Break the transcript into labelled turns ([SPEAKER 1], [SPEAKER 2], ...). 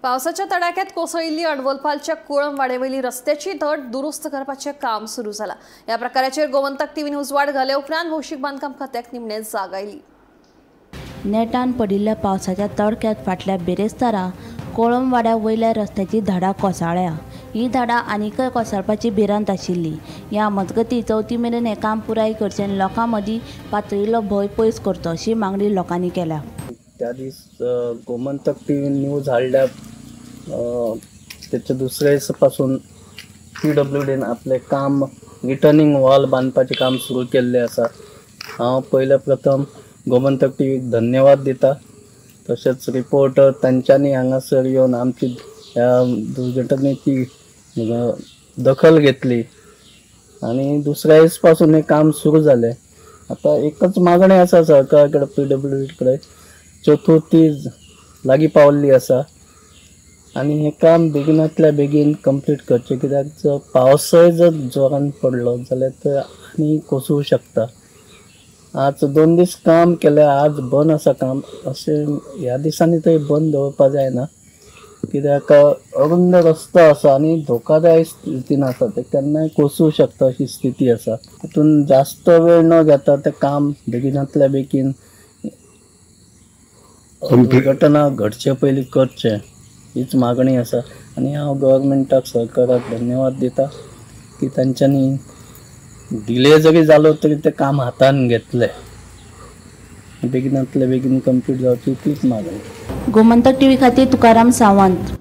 [SPEAKER 1] पावसाच्या तडाख्यात कोसळिल्ली अडवलपालच्या कोळंबवाडेवयली रस्त्याची धड दुरुस्त करपाचें काम सुरू झाला। या प्रकाराचेर गोमंतक टीव्ही न्यूज वाड घाले उपरांत भौशीक बांदकाम खात्याक निमणे जाग आयली।
[SPEAKER 2] नेटान पडिल्ल्या पावसाच्या तडक्यात फाटल्या बेरेस्तारा कोळंबवाड्या वयल्या रस्त्याची धडा कोसळ्ळ्या। ही धडा आनीकय कोसळपाची भिरांत आशिल्ली। ह्या मजगतीं चवथी मेरेन हें काम पुराय करचें लोकां मदीं पातळिल्लो भंय पयस करचो अशी मागणी लोकांनी केल्या।
[SPEAKER 3] त्या दीस गोमंतक टीव्ही न्यूज हाडल्या त्याच्या दुसऱ्या दिसापासून PWDन आपले काम रिटर्निंग वॉल बांधपाचे काम सुरू केल्ले आसा। हांव पयल्या प्रथम गोमंतक टीव्हीक धन्यवाद दिता। तशेंच रिपोर्टर तांच्यांनी हांगासर येवन आमची ह्या दुर्घटनेची दखल घेतली आणि दुसऱ्या दिसापासून हे काम सुरू झाले। आता एकच मागणी आसा सरकार कडेन PWD कडे, चतुर्थी लागीं पावल्ली आसा आणि हे काम बेगिनांतल्या बेगीन कंप्लीट करचें, कित्याक जर पावसय जर जोरान पडलो जाल्यार ते आनी कोसळूं शकता। आज 2 दीस काम केलें, आज बंद आसा काम। अशें ह्या दिसांनी तरी बंद दवरपा जायना, कित्याक अरुंद रस्तो आसा आनी धोकादायक स्थितीन आसा, ते केन्नाय कोसळूं शकता अशी स्थिती आसा। तातूंत जास्त वेळ न घेता तें काम बेगिनांतल्या बेगीन दुर्घटना घडचे पयलीं करचें हीच मागणी आसा। आनी हांव गव्हर्मेंटाक, सरकाराक धन्यवाद दिता की तांच्यांनी डिले जरी जालो तरी ते काम हातान घेतले, बेगिनांतल्या बेगीन कंप्लीट जावची तीच मागणी।
[SPEAKER 2] गोमंतक टीव्ही खातीर तुकाराम सावंत।